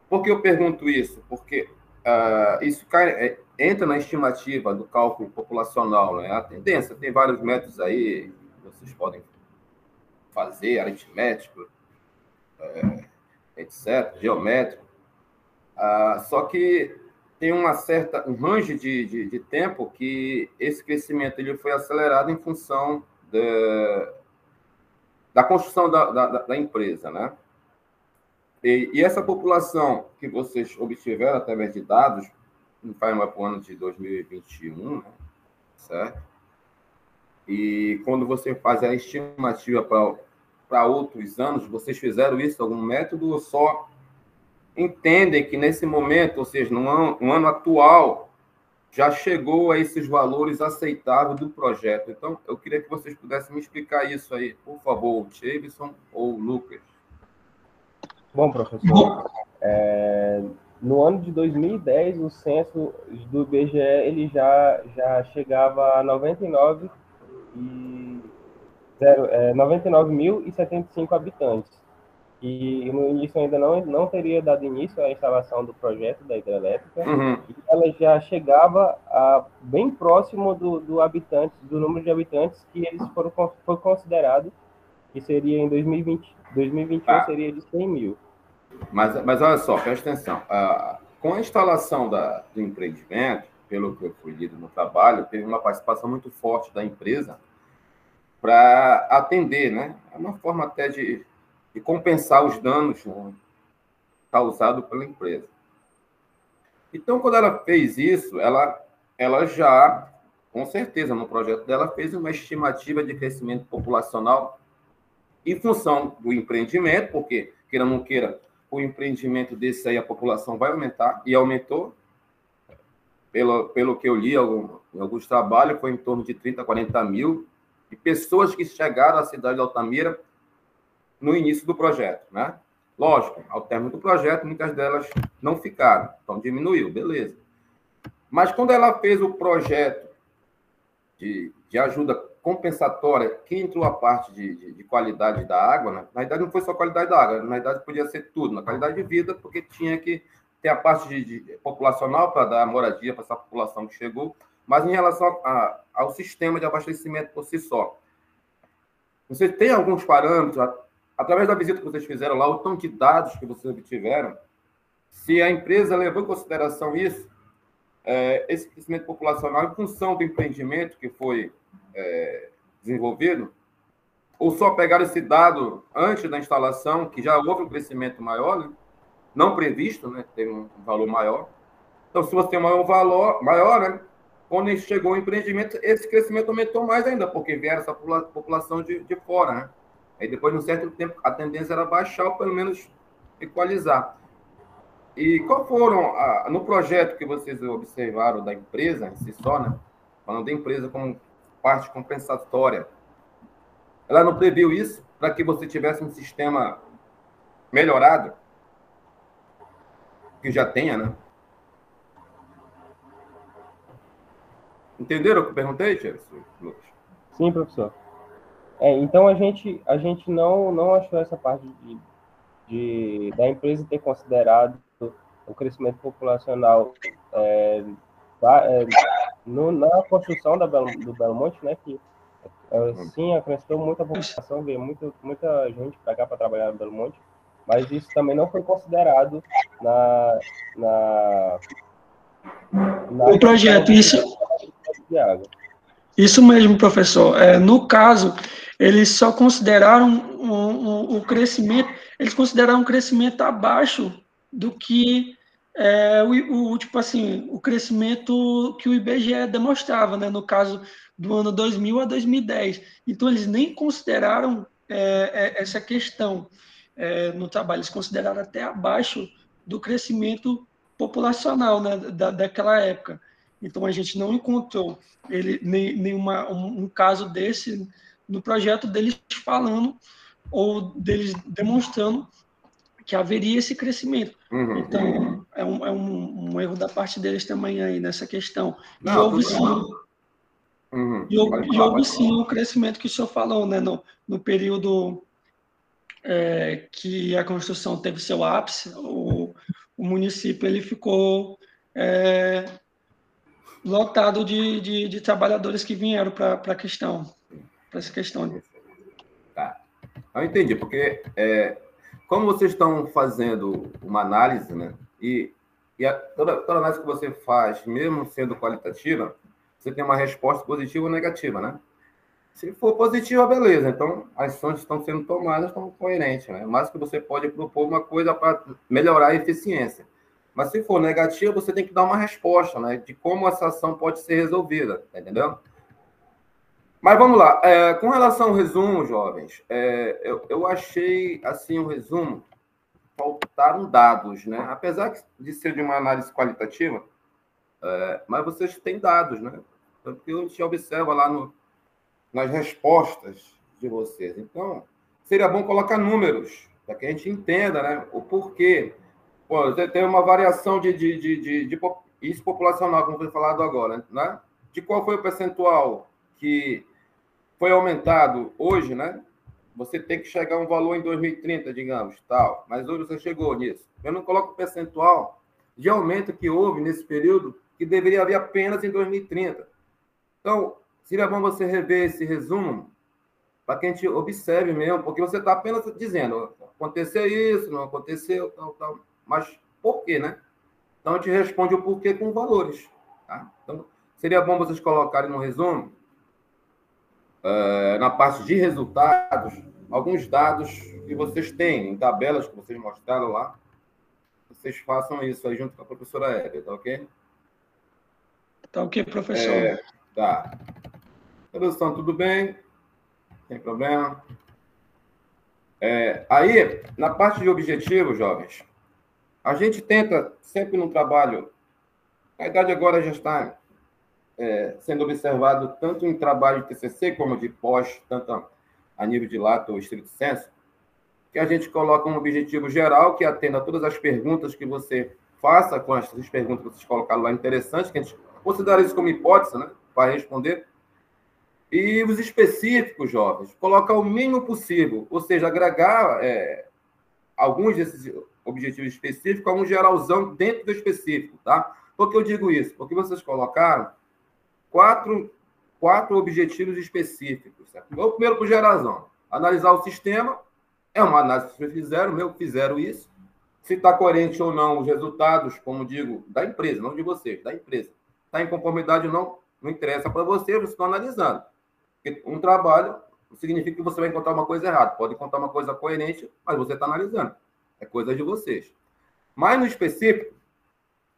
Speaker 5: Por que eu pergunto isso? Porque isso entra na estimativa do cálculo populacional, né? A tendência, tem vários métodos aí, vocês podem fazer, aritmético, etc., geométrico. Só que tem um range de tempo que esse crescimento ele foi acelerado em função da construção da empresa, né? E essa população que vocês obtiveram através de dados, vai para o ano de 2021, né? Certo? E quando você faz a estimativa para outros anos, vocês fizeram isso algum método ou só entendem que nesse momento, ou seja, no ano atual, já chegou a esses valores aceitáveis do projeto? Então, eu queria que vocês pudessem me explicar isso aí, por favor, o Chevison ou o Lucas.
Speaker 3: Bom, professor, no ano de 2010, o censo do IBGE ele já chegava a 99.075 habitantes. E no início ainda não teria dado início à instalação do projeto da hidrelétrica, e ela já chegava bem próximo do número de habitantes que eles foi considerado, que seria em 2021 seria de 100 mil.
Speaker 5: Mas olha só, presta atenção. Com a instalação do empreendimento, pelo que eu fui lido no trabalho, teve uma participação muito forte da empresa para atender, né? É uma forma até de compensar os danos, né, causados pela empresa. Então, quando ela fez isso, ela já, com certeza, no projeto dela, fez uma estimativa de crescimento populacional em função do empreendimento, porque, queira ou não queira, o empreendimento desse aí, a população vai aumentar, e aumentou. Pelo que eu li em alguns trabalhos, foi em torno de 30 a 40 mil de pessoas que chegaram à cidade de Altamira no início do projeto, né? Lógico, ao término do projeto, muitas delas não ficaram, então diminuiu, beleza. Mas quando ela fez o projeto de ajuda compensatória, que entrou a parte de qualidade da água, né? Na verdade não foi só qualidade da água, na verdade podia ser tudo, na qualidade de vida, porque tinha que ter a parte de populacional para dar moradia para essa população que chegou, mas em relação ao sistema de abastecimento por si só. Você tem alguns parâmetros, através da visita que vocês fizeram lá, o tanto de dados que vocês obtiveram, se a empresa levou em consideração isso, esse crescimento populacional em função do empreendimento que foi desenvolvido, ou só pegaram esse dado antes da instalação, que já houve um crescimento maior, né? Não previsto, né? Teve um valor maior. Então, se você tem um valor maior, né? Quando chegou o empreendimento, esse crescimento aumentou mais ainda, porque vieram essa população de fora, né? Aí depois, de um certo tempo, a tendência era baixar ou pelo menos equalizar. E qual foram, no projeto que vocês observaram da empresa em si só, né? Falando da empresa como parte compensatória, ela não previu isso para que você tivesse um sistema melhorado, que já tenha, né? Entenderam o que eu perguntei, Lucas?
Speaker 3: Sim, professor. Então, a gente não achou essa parte da empresa ter considerado o crescimento populacional na construção do Belo Monte, né, que sim, acrescentou muita população, veio muita gente para cá para trabalhar no Belo Monte, mas isso também não foi considerado
Speaker 2: o projeto. Isso mesmo, professor. No caso, eles só consideraram o crescimento, eles consideraram um crescimento abaixo do que tipo assim, o crescimento que o IBGE demonstrava, né, no caso do ano 2000 a 2010. Então, eles nem consideraram essa questão no trabalho, eles consideraram até abaixo do crescimento populacional, né, daquela época. Então, a gente não encontrou um caso desse no projeto deles falando ou deles demonstrando que haveria esse crescimento.
Speaker 5: Uhum.
Speaker 2: Então, é um erro da parte deles também aí nessa questão.
Speaker 5: Não,
Speaker 2: e houve sim, houve sim o crescimento que o senhor falou, né, no período que a construção teve seu ápice, o município ele ficou lotado de trabalhadores que vieram para essa questão.
Speaker 5: Tá. Eu entendi, porque como vocês estão fazendo uma análise, né, e toda análise que você faz, mesmo sendo qualitativa, você tem uma resposta positiva ou negativa, né? Se for positiva, beleza. Então, as ações que estão sendo tomadas estão coerentes, né? Mas que você pode propor uma coisa para melhorar a eficiência. Mas se for negativa, você tem que dar uma resposta, né? De como essa ação pode ser resolvida, tá entendendo? Mas vamos lá. Com relação ao resumo, jovens, eu achei, assim, o resumo, faltaram dados, né? Apesar de ser de uma análise qualitativa, mas vocês têm dados, né? Porque a gente observa lá nas respostas de vocês. Então, seria bom colocar números, para que a gente entenda, né, o porquê. Pô, você tem uma variação de isso populacional, como foi falado agora, né? De qual foi o percentual que foi aumentado hoje, né? Você tem que chegar a um valor em 2030, digamos, tal. Mas hoje você chegou nisso. Eu não coloco o percentual de aumento que houve nesse período, que deveria haver apenas em 2030. Então, seria bom você rever esse resumo para que a gente observe mesmo, porque você está apenas dizendo, aconteceu isso, não aconteceu, tal. Mas por quê, né? Então, a gente responde o porquê com valores. Tá? Então, seria bom vocês colocarem no resumo, na parte de resultados, alguns dados que vocês têm, em tabelas que vocês mostraram lá. Vocês façam isso aí junto com a professora Hélio, tá ok?
Speaker 2: Tá ok, professor.
Speaker 5: Tá. Tradução, tudo bem? Sem problema. Aí, na parte de objetivos, jovens, a gente tenta, sempre no trabalho, a idade agora já está sendo observado tanto em trabalho de TCC como de pós, tanto a nível de lato ou estrito sensu, que a gente coloca um objetivo geral que atenda a todas as perguntas que você faça com as perguntas que vocês colocaram lá interessantes, que a gente considera isso como hipótese, né, para responder. E os específicos, jovens, colocar o mínimo possível, ou seja, agregar alguns desses objetivos específicos a um geralzão dentro do específico, tá? Por que eu digo isso? Porque vocês colocaram quatro objetivos específicos, certo? O primeiro, para o geralzão, analisar o sistema, é uma análise que vocês fizeram isso, se está coerente ou não os resultados, como digo, da empresa, não de vocês, da empresa. Está em conformidade ou não, não interessa para vocês estão analisando. Porque um trabalho Não significa que você vai encontrar uma coisa errada. Pode encontrar uma coisa coerente, mas você está analisando. É coisa de vocês. Mas, no específico,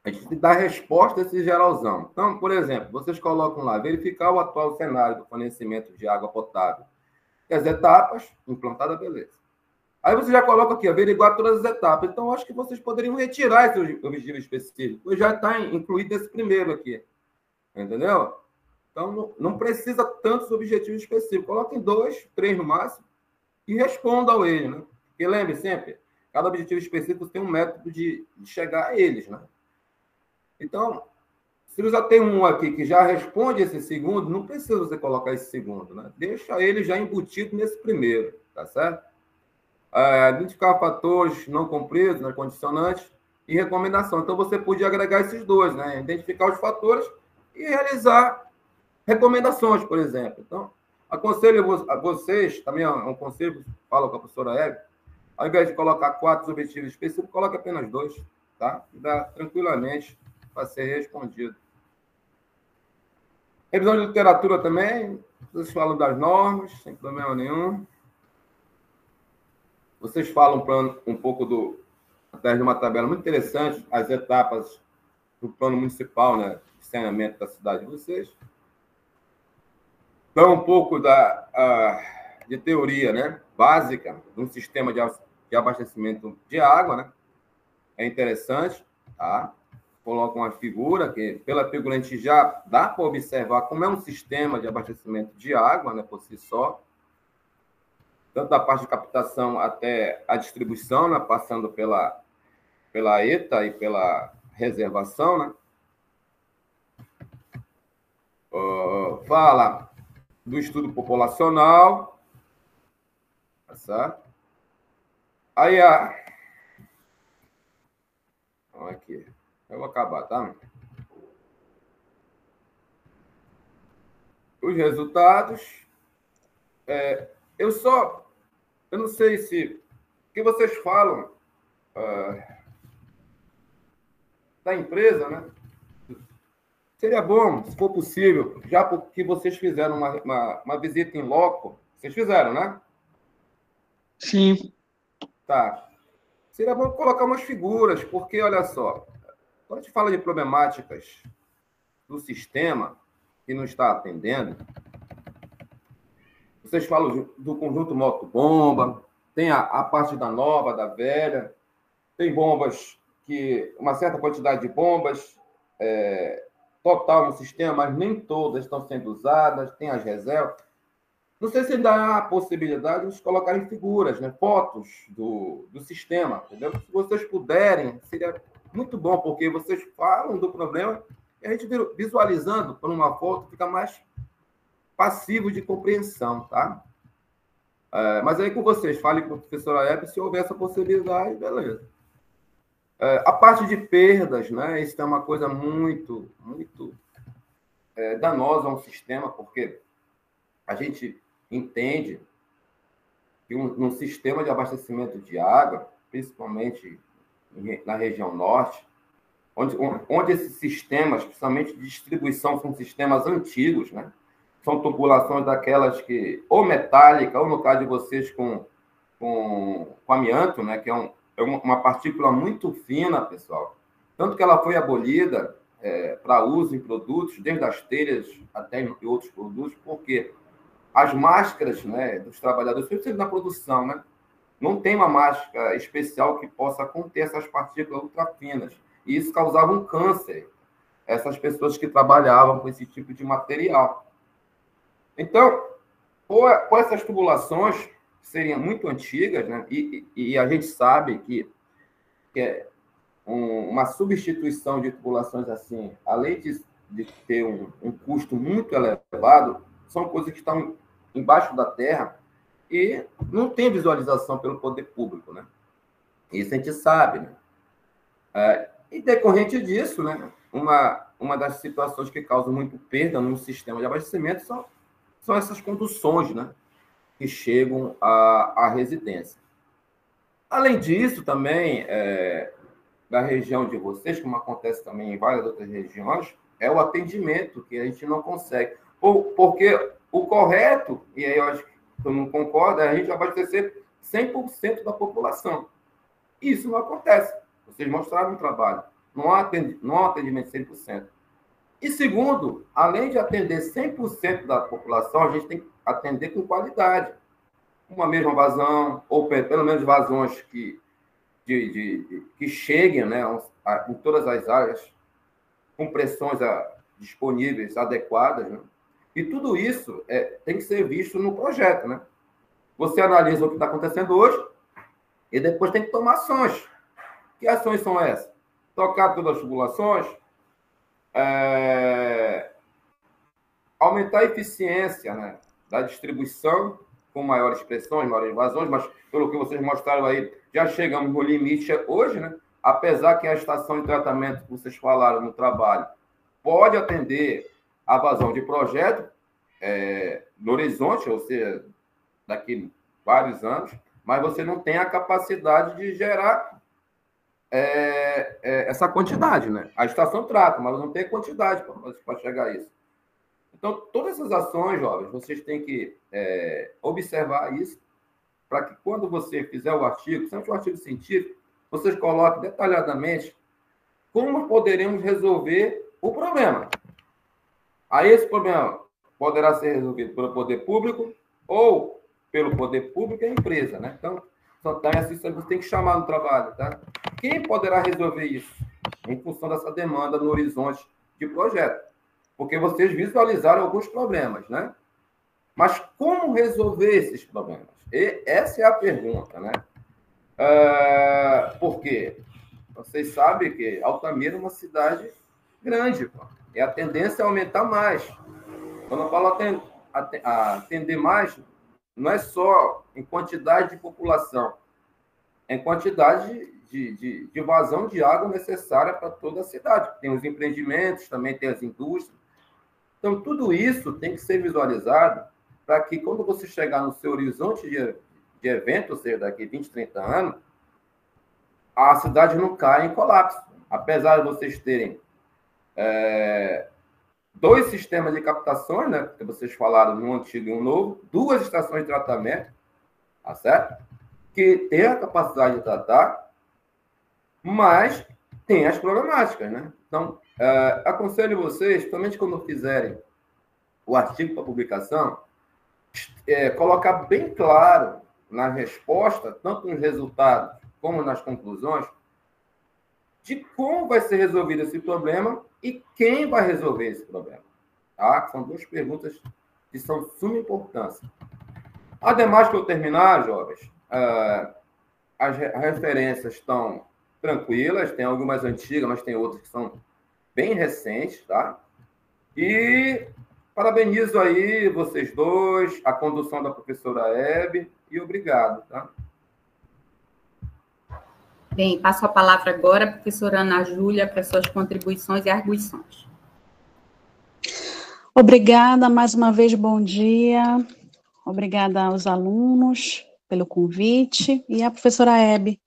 Speaker 5: a gente dá resposta a esse geralzão. Então, por exemplo, vocês colocam lá, verificar o atual cenário do fornecimento de água potável. E as etapas, implantada, beleza. Aí você já coloca aqui, averiguar todas as etapas. Então, acho que vocês poderiam retirar esse objetivo específico. Já está incluído esse primeiro aqui. Entendeu? Então, não precisa tantos objetivos específicos. Coloquem 2, 3 no máximo e respondam a ele, né? Porque lembre sempre, cada objetivo específico tem um método de chegar a eles, né? Então, se você já tem um aqui que já responde esse segundo, não precisa você colocar esse segundo, né? Deixa ele já embutido nesse primeiro, tá certo? Identificar fatores não cumpridos, né, condicionantes, e recomendação. Então, você podia agregar esses 2, né? Identificar os fatores e realizar recomendações, por exemplo. Então, aconselho a vocês, também é um conselho, falo com a professora Hebe, ao invés de colocar 4 objetivos específicos, coloque apenas 2, tá? E dá tranquilamente para ser respondido. Revisão de literatura também, vocês falam das normas, sem problema nenhum. Vocês falam um pouco através de uma tabela muito interessante, as etapas do plano municipal, né, de saneamento da cidade de vocês. Dão um pouco de teoria, né, básica de um sistema de abastecimento de água, né? É interessante, tá? Colocam uma figura, que pela figura a gente já dá para observar como é um sistema de abastecimento de água, né, por si só. Tanto da parte de captação até a distribuição, né, passando pela ETA e pela reservação, né? Fala do estudo populacional, tá certo? Aí aqui, eu vou acabar, tá? Os resultados, eu não sei se o que vocês falam da empresa, né? Seria bom, se for possível, já porque vocês fizeram uma visita em loco, vocês fizeram, né?
Speaker 2: Sim.
Speaker 5: Tá. Seria bom colocar umas figuras, porque, olha só, quando a gente fala de problemáticas do sistema que não está atendendo, vocês falam do conjunto moto-bomba, tem a parte da nova, da velha, tem bombas uma certa quantidade de bombas total no sistema, mas nem todas estão sendo usadas, tem as reservas. Não sei se dá a possibilidade de colocarem figuras, né, fotos do sistema, entendeu? Se vocês puderem, seria muito bom, porque vocês falam do problema e a gente visualizando por uma foto fica mais passivo de compreensão, tá? Mas aí com vocês, falem com a professora Hebe, se houver essa possibilidade, beleza. A parte de perdas, né? Isso é uma coisa muito, muito danosa a um sistema, porque a gente entende que um sistema de abastecimento de água, principalmente na região norte, onde esses sistemas, principalmente de distribuição, são sistemas antigos, né? São tubulações daquelas que, ou metálica, ou no caso de vocês com amianto, né? Que é uma partícula muito fina, pessoal. Tanto que ela foi abolida para uso em produtos, desde as telhas até em outros produtos, porque as máscaras, né, dos trabalhadores, principalmente na produção, né, não tem uma máscara especial que possa conter essas partículas ultrafinas. E isso causava um câncer essas pessoas que trabalhavam com esse tipo de material. Então, por essas tubulações seriam muito antigas, né, e a gente sabe que uma substituição de tubulações assim, além de ter um custo muito elevado, são coisas que estão embaixo da terra e não tem visualização pelo poder público, né? Isso a gente sabe, né? E decorrente disso, né, uma das situações que causam muito perda no sistema de abastecimento são essas conduções, né, que chegam à residência. Além disso, também, da região de vocês, como acontece também em várias outras regiões, é o atendimento que a gente não consegue. Porque o correto, e aí eu acho que todo mundo concorda, a gente vai abastecer 100% da população. Isso não acontece. Vocês mostraram no trabalho. Não há atendimento 100%. E segundo, além de atender 100% da população, a gente tem que atender com qualidade. Uma mesma vazão, ou pelo menos vazões que cheguem, né, em todas as áreas, com pressões disponíveis, adequadas, né? E tudo isso tem que ser visto no projeto, né? Você analisa o que está acontecendo hoje e depois tem que tomar ações. Que ações são essas? Tocar todas as tubulações, aumentar a eficiência, né, da distribuição com maiores pressões, maiores vazões, mas pelo que vocês mostraram aí, já chegamos no limite hoje, né? Apesar que a estação de tratamento que vocês falaram no trabalho pode atender a vazão de projeto no horizonte, ou seja, daqui vários anos, mas você não tem a capacidade de gerar essa quantidade, né? A estação trata, mas não tem a quantidade para chegar a isso. Então, todas essas ações, jovens, vocês têm que observar isso, para que quando você fizer o artigo, sempre o artigo científico, vocês coloquem detalhadamente como poderemos resolver o problema. Aí esse problema poderá ser resolvido pelo poder público ou pelo poder público e a empresa, né? Então assim, você tem que chamar no trabalho, tá? Quem poderá resolver isso? Em função dessa demanda no horizonte de projeto. Porque vocês visualizaram alguns problemas, né? Mas como resolver esses problemas? E essa é a pergunta, né? Porque vocês sabem que Altamira é uma cidade grande, pô, e a tendência é aumentar mais. Quando eu falo atender mais, não é só em quantidade de população, é em quantidade de vazão de água necessária para toda a cidade. Tem os empreendimentos, também tem as indústrias. Então, tudo isso tem que ser visualizado para que, quando você chegar no seu horizonte de evento, ou seja, daqui 20, 30 anos, a cidade não caia em colapso. Apesar de vocês terem dois sistemas de captações, né, que vocês falaram, um antigo e um novo, duas estações de tratamento, tá certo? Que tem a capacidade de tratar, mas tem as problemáticas, né? Então, aconselho vocês, somente quando fizerem o artigo para publicação, colocar bem claro na resposta, tanto nos resultados como nas conclusões, de como vai ser resolvido esse problema e quem vai resolver esse problema. Tá? São duas perguntas que são de suma importância. Ademais, para eu terminar, jovens, as referências estão tranquilas, tem algumas antigas, mas tem outras que são bem recentes, tá? E parabenizo aí vocês dois, a condução da professora Hebe, e obrigado, tá?
Speaker 4: Bem, passo a palavra agora à professora Ana Júlia para suas contribuições e arguições.
Speaker 1: Obrigada, mais uma vez, bom dia. Obrigada aos alunos pelo convite e à professora Hebe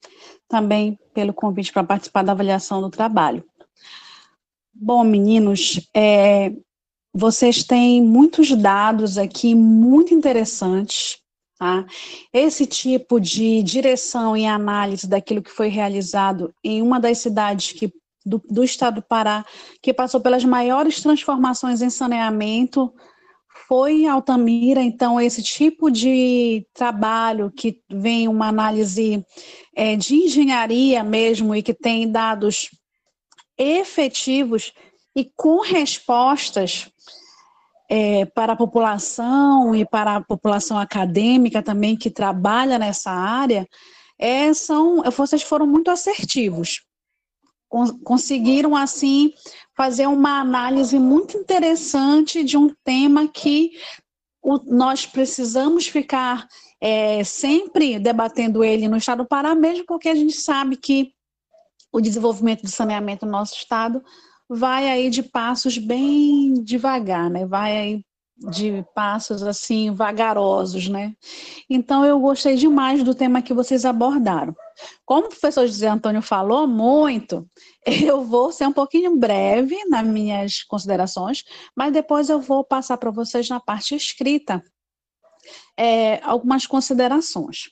Speaker 1: também pelo convite para participar da avaliação do trabalho. Bom, meninos, vocês têm muitos dados aqui muito interessantes, tá? Esse tipo de direção e análise daquilo que foi realizado em uma das cidades do estado do Pará, que passou pelas maiores transformações em saneamento, foi Altamira. Então, esse tipo de trabalho que vem uma análise de engenharia mesmo e que tem dados efetivos e com respostas para a população e para a população acadêmica também que trabalha nessa área, vocês foram muito assertivos. Conseguiram, assim, fazer uma análise muito interessante de um tema que nós precisamos ficar sempre debatendo ele no estado do Pará, mesmo porque a gente sabe que o desenvolvimento do saneamento no nosso estado vai aí de passos bem devagar, né? Vai aí de passos, assim, vagarosos, né? Então, eu gostei demais do tema que vocês abordaram. Como o professor José Antônio falou muito, eu vou ser um pouquinho breve nas minhas considerações, mas depois eu vou passar para vocês na parte escrita. algumas considerações.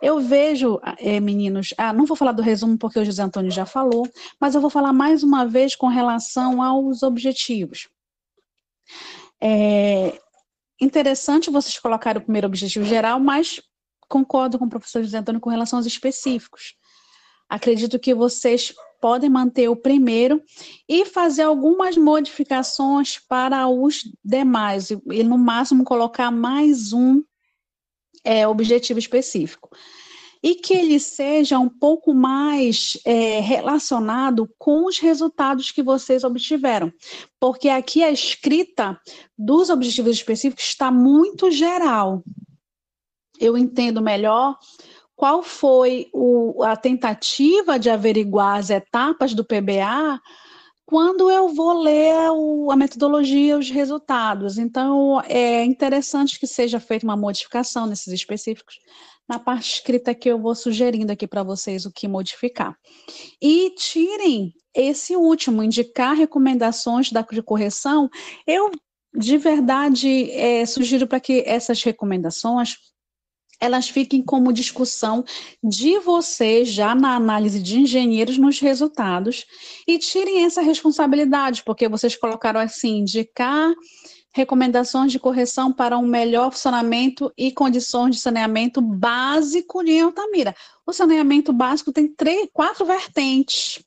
Speaker 1: Eu vejo, meninos, não vou falar do resumo porque o José Antônio já falou, mas eu vou falar mais uma vez com relação aos objetivos. Interessante vocês colocarem o primeiro objetivo geral, mas concordo com o professor José Antônio com relação aos específicos. Acredito que vocês podem manter o primeiro e fazer algumas modificações para os demais, e no máximo colocar mais um objetivo específico. E que ele seja um pouco mais relacionado com os resultados que vocês obtiveram. Porque aqui a escrita dos objetivos específicos está muito geral. Eu entendo melhor qual foi a tentativa de averiguar as etapas do PBA quando eu vou ler a metodologia, os resultados. Então, é interessante que seja feita uma modificação nesses específicos, na parte escrita que eu vou sugerindo aqui para vocês o que modificar. E tirem esse último, indicar recomendações de correção. Eu, de verdade, sugiro para que essas recomendações elas fiquem como discussão de vocês, já na análise de engenheiros, nos resultados, e tirem essa responsabilidade, porque vocês colocaram assim, indicar recomendações de correção para um melhor funcionamento e condições de saneamento básico em Altamira. O saneamento básico tem 4 vertentes,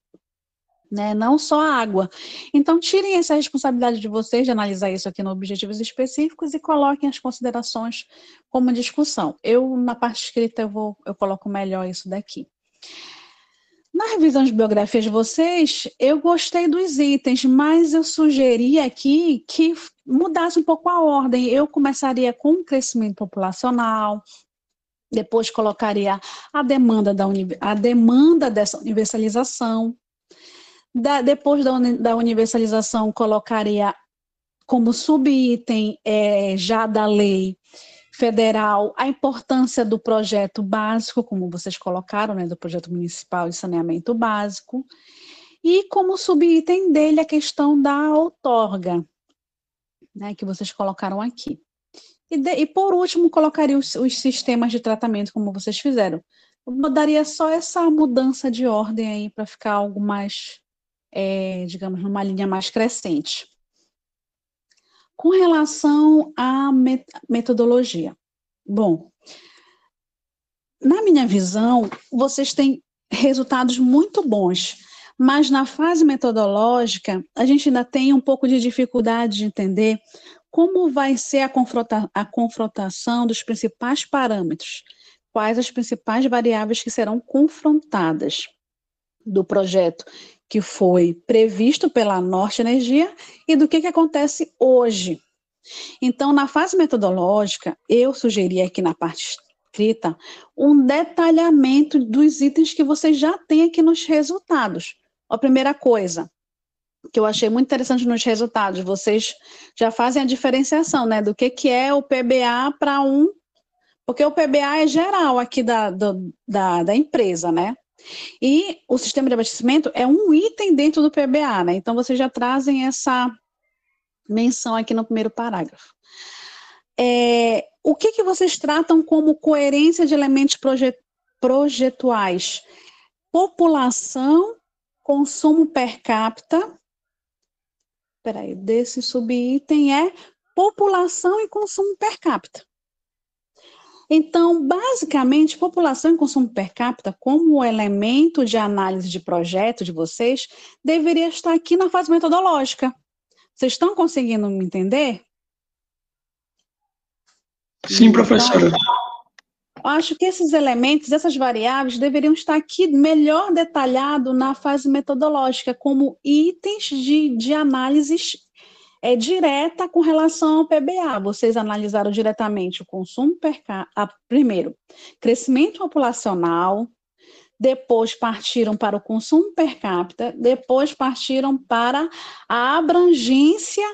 Speaker 1: né? Não só a água. Então, tirem essa responsabilidade de vocês de analisar isso aqui no objetivos específicos e coloquem as considerações como discussão. Eu, na parte escrita, eu coloco melhor isso daqui. Na revisão de biografias de vocês, eu gostei dos itens, mas eu sugeri aqui que mudasse um pouco a ordem. Eu começaria com o crescimento populacional, depois colocaria a demanda dessa universalização. Depois da universalização, colocaria como subitem já da lei federal a importância do projeto básico, como vocês colocaram, né, do projeto municipal de saneamento básico, e como subitem dele a questão da outorga, né, que vocês colocaram aqui. E por último, colocaria os sistemas de tratamento, como vocês fizeram. Eu mudaria só essa mudança de ordem aí para ficar algo mais, digamos, numa linha mais crescente. Com relação à metodologia, bom, na minha visão, vocês têm resultados muito bons, mas na fase metodológica, a gente ainda tem um pouco de dificuldade de entender como vai ser a confrontação dos principais parâmetros, quais as principais variáveis que serão confrontadas do projeto que foi previsto pela Norte Energia e do que acontece hoje. Então, na fase metodológica, eu sugeri aqui na parte escrita um detalhamento dos itens que vocês já têm aqui nos resultados. A primeira coisa que eu achei muito interessante nos resultados, vocês já fazem a diferenciação, né, do que é o PBA para porque o PBA é geral aqui da empresa, né? E o sistema de abastecimento é um item dentro do PBA, né? Então, vocês já trazem essa menção aqui no primeiro parágrafo. O que vocês tratam como coerência de elementos projetuais? População, consumo per capita. Desse subitem é população e consumo per capita. Então, basicamente, população e consumo per capita, como elemento de análise de projeto de vocês, deveria estar aqui na fase metodológica. Vocês estão conseguindo me entender?
Speaker 2: Sim, professora.
Speaker 1: Então, acho que esses elementos, essas variáveis, deveriam estar aqui melhor detalhado na fase metodológica, como itens de análises direta com relação ao PBA. Vocês analisaram diretamente o consumo per capita, primeiro, crescimento populacional, depois partiram para o consumo per capita, depois partiram para a abrangência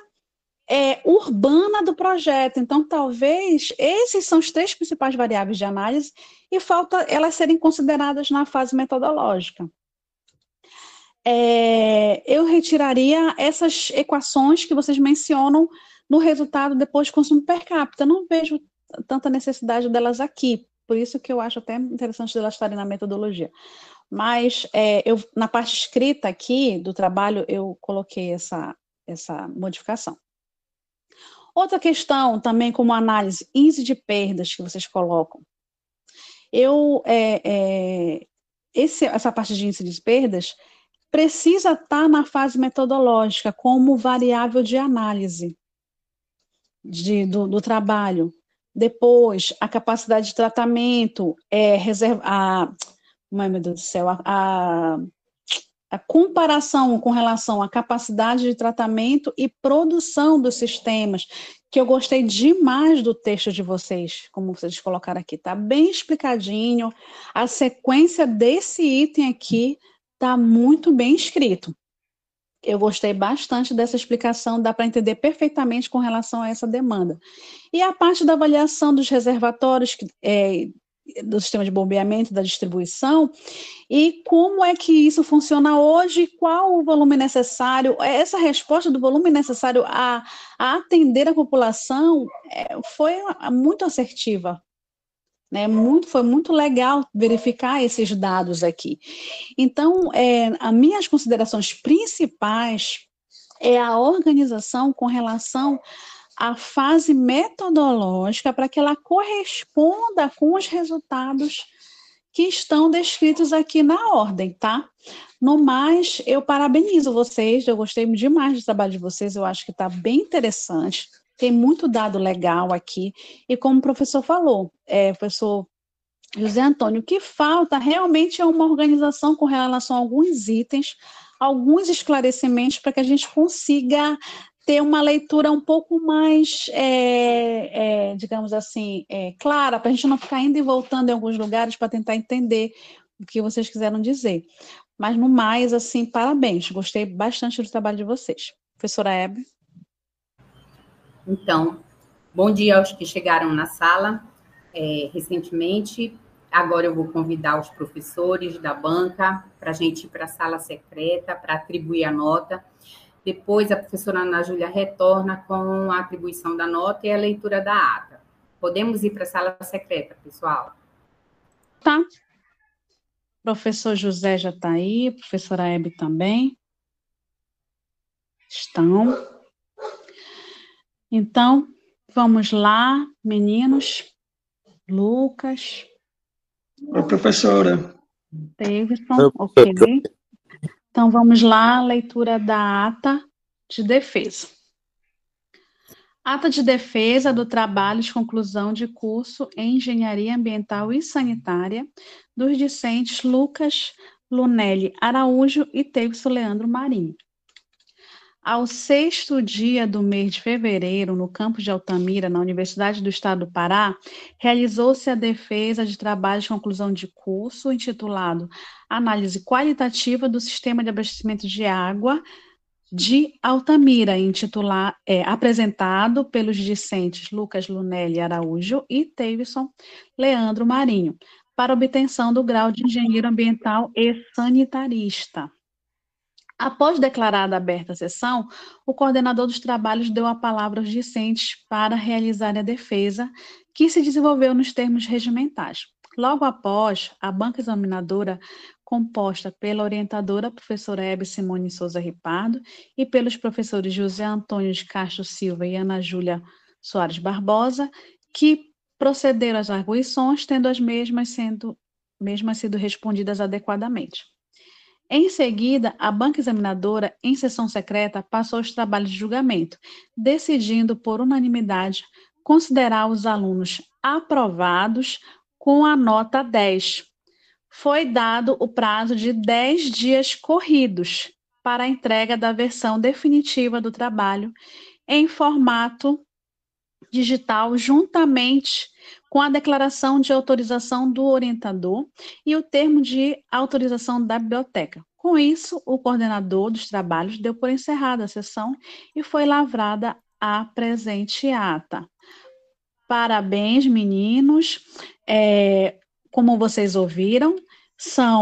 Speaker 1: urbana do projeto. Então, talvez, esses são os 3 principais variáveis de análise e falta elas serem consideradas na fase metodológica. Eu retiraria essas equações que vocês mencionam no resultado depois de consumo per capita. Não vejo tanta necessidade delas aqui. Por isso que eu acho até interessante elas estarem na metodologia. Mas na parte escrita aqui do trabalho, eu coloquei essa modificação. Outra questão, também como análise, índice de perdas que vocês colocam. Essa parte de índice de perdas precisa estar na fase metodológica como variável de análise do trabalho. Depois, a capacidade de tratamento, meu Deus do céu, a comparação com relação à capacidade de tratamento e produção dos sistemas, que eu gostei demais do texto de vocês, como vocês colocaram aqui, está bem explicadinho, a sequência desse item aqui está muito bem escrito. Eu gostei bastante dessa explicação, dá para entender perfeitamente com relação a essa demanda. E a parte da avaliação dos reservatórios, do sistema de bombeamento, da distribuição, e como é que isso funciona hoje, qual o volume necessário, essa resposta do volume necessário a atender a população foi muito assertiva, né? Foi muito legal verificar esses dados aqui. Então, as minhas considerações principais é a organização com relação à fase metodológica para que ela corresponda com os resultados que estão descritos aqui na ordem, tá? No mais, eu parabenizo vocês, eu gostei demais do trabalho de vocês, eu acho que está bem interessante, tem muito dado legal aqui, e como o professor falou, professor José Antônio, o que falta realmente é uma organização com relação a alguns itens, alguns esclarecimentos para que a gente consiga ter uma leitura um pouco mais, digamos assim, clara, para a gente não ficar indo e voltando em alguns lugares para tentar entender o que vocês quiseram dizer. Mas, no mais, assim, parabéns, gostei bastante do trabalho de vocês. Professora Hebe.
Speaker 4: Então, bom dia aos que chegaram na sala recentemente. Agora eu vou convidar os professores da banca para a gente ir para a sala secreta, para atribuir a nota. Depois, a professora Ana Júlia retorna com a atribuição da nota e a leitura da ata. Podemos ir para a sala secreta, pessoal?
Speaker 1: Tá. Professor José já está aí, professora Hebe também. Estão. Então, vamos lá, meninos. Lucas.
Speaker 2: Oi, professora.
Speaker 1: Davidson, ok. Então, vamos lá, leitura da ata de defesa. Ata de defesa do trabalho de conclusão de curso em Engenharia Ambiental e Sanitária dos discentes Lucas Lunelli Araújo e Teixo Leandro Marinho. Ao 6º dia do mês de fevereiro, no campus de Altamira, na Universidade do Estado do Pará, realizou-se a defesa de trabalho de conclusão de curso intitulado Análise Qualitativa do Sistema de Abastecimento de Água de Altamira, apresentado pelos discentes Lucas Lunelli Araújo e Teixo Leandro Marinho, para obtenção do grau de engenheiro ambiental e sanitarista. Após declarada aberta a sessão, o coordenador dos trabalhos deu a palavra aos discentes para realizar a defesa, que se desenvolveu nos termos regimentais. Logo após, a banca examinadora, composta pela orientadora professora Hebe Simone Souza Ripardo e pelos professores José Antônio de Castro Silva e Ana Júlia Soares Barbosa, que procederam às arguições, tendo as mesmas sido respondidas adequadamente. Em seguida, a banca examinadora, em sessão secreta, passou os trabalhos de julgamento, decidindo, por unanimidade, considerar os alunos aprovados com a nota 10. Foi dado o prazo de 10 dias corridos para a entrega da versão definitiva do trabalho em formato digital, juntamente com a declaração de autorização do orientador e o termo de autorização da biblioteca. Com isso, o coordenador dos trabalhos deu por encerrada a sessão e foi lavrada a presente ata. Parabéns, meninos. Como vocês ouviram, são